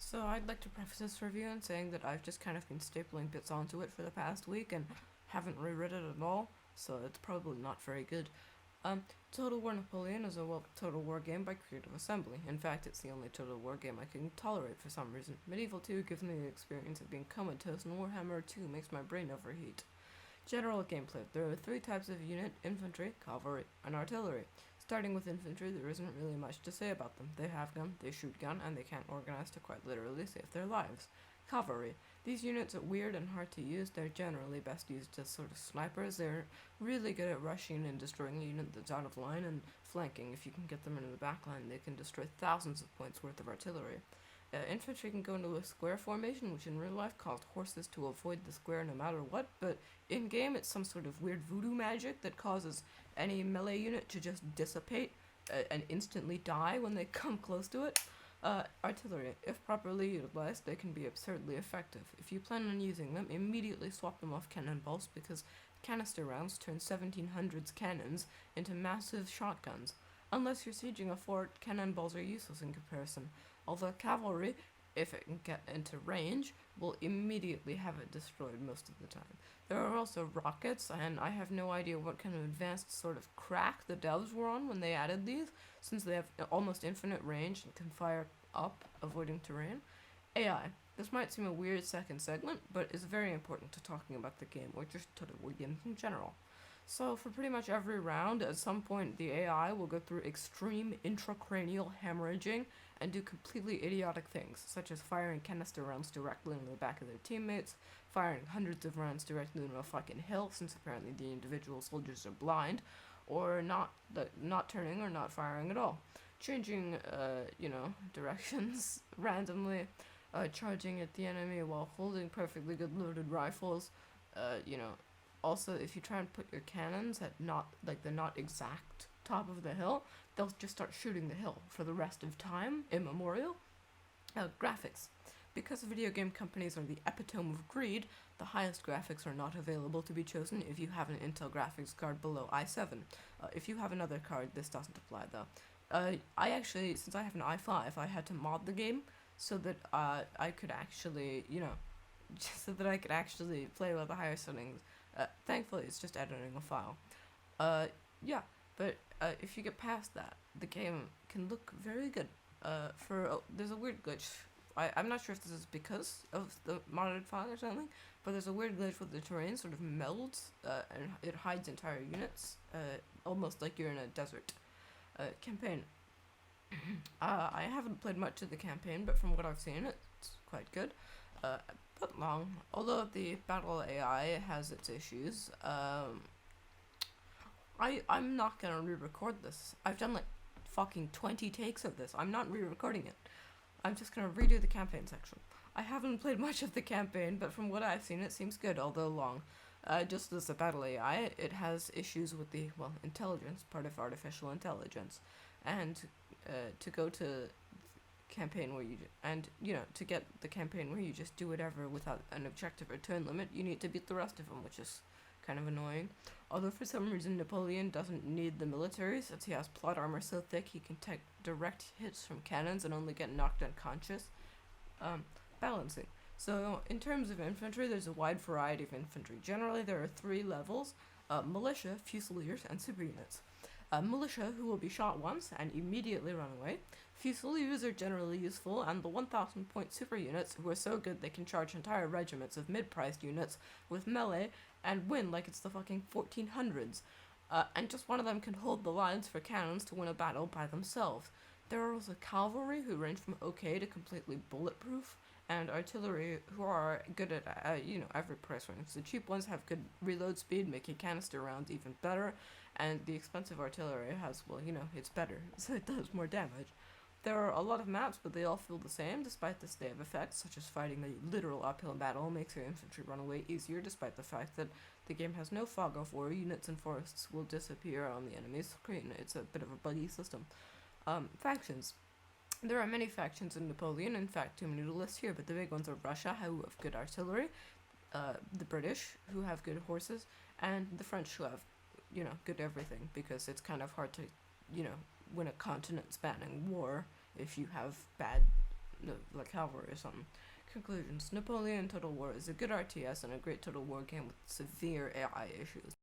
So I'd like to preface this review in saying that I've just kind of been stapling bits onto it for the past week and haven't reread it at all, so it's probably not very good. Total War Napoleon is a Total War game by Creative Assembly. In fact, it's the only Total War game I can tolerate for some reason. Medieval 2 gives me the experience of being comatose, and Warhammer 2 makes my brain overheat. General gameplay. There are three types of unit: infantry, cavalry, and artillery. Starting with infantry, there isn't really much to say about them. They have gun, they shoot gun, and they can't organize to quite literally save their lives. Cavalry. These units are weird and hard to use. They're generally best used as sort of snipers. They're really good at rushing and destroying a unit that's out of line, and flanking. If you can get them into the back line, they can destroy thousands of points worth of artillery. Infantry can go into a square formation, which in real life caused horses to avoid the square no matter what, but in game it's some sort of weird voodoo magic that causes any melee unit to just dissipate and instantly die when they come close to it. Artillery. If properly utilized, they can be absurdly effective. If you plan on using them, immediately swap them off cannonballs because canister rounds turn 1700s cannons into massive shotguns. Unless you're sieging a fort, cannonballs are useless in comparison, although cavalry, if it can get into range, will immediately have it destroyed most of the time. There are also rockets, and I have no idea what kind of advanced sort of crack the devs were on when they added these, since they have almost infinite range and can fire up, avoiding terrain. AI. This might seem a weird second segment, but is very important to talking about the game, or just to the war games in general. So for pretty much every round, at some point the AI will go through extreme intracranial hemorrhaging and do completely idiotic things, such as firing canister rounds directly into the back of their teammates, firing hundreds of rounds directly into a fucking hill, since apparently the individual soldiers are blind, or not turning or not firing at all, changing, directions randomly, charging at the enemy while holding perfectly good loaded rifles, you know, also, if you try and put your cannons at the not exact top of the hill, they'll just start shooting the hill for the rest of time, immemorial. Graphics. Because video game companies are the epitome of greed, the highest graphics are not available to be chosen if you have an Intel graphics card below i7. If you have another card, this doesn't apply though. I actually, since I have an i5, I had to mod the game so that I could actually, so that I could actually play with the higher settings. Thankfully, it's just editing a file. If you get past that, the game can look very good. There's a weird glitch. I'm not sure if this is because of the modded file or something, but there's a weird glitch where the terrain sort of melds and it hides entire units, almost like you're in a desert. Campaign. I haven't played much of the campaign, but from what I've seen, it's quite good. But long. Although the battle AI has its issues, I'm not gonna re-record this. I've done like fucking 20 takes of this. I'm not re-recording it. I'm just gonna redo the campaign section. I haven't played much of the campaign, but from what I've seen, it seems good, although long. Just as a battle AI, it has issues with the, intelligence, part of artificial intelligence. And to go to campaign where to get the campaign where you just do whatever without an objective or turn limit, you need to beat the rest of them, which is kind of annoying. Although for some reason Napoleon doesn't need the military, since he has plot armor so thick he can take direct hits from cannons and only get knocked unconscious. Balancing. So in terms of infantry, there's a wide variety of infantry. Generally there are three levels: militia, fusiliers, and super units. Militia, who will be shot once and immediately run away. Fusiliers are generally useful, and the 1000 point super units, who are so good they can charge entire regiments of mid-priced units with melee and win like it's the fucking 1400s. And just one of them can hold the lines for cannons to win a battle by themselves. There are also cavalry, who range from okay to completely bulletproof, and artillery, who are good at, every price range. The cheap ones have good reload speed, making canister rounds even better, and the expensive artillery has, it's better, so it does more damage. There are a lot of maps, but they all feel the same, despite this they have effects, such as fighting a literal uphill battle makes your infantry run away easier, despite the fact that the game has no fog of war. Units and forests will disappear on the enemy's screen. It's a bit of a buggy system. Factions. There are many factions in Napoleon, in fact too many to list here, but the big ones are Russia, who have good artillery, the British, who have good horses, and the French, who have, good everything, because it's kind of hard to, win a continent-spanning war if you have bad no, like cavalry or something. Conclusions: Napoleon Total War is a good RTS and a great Total War game with severe AI issues.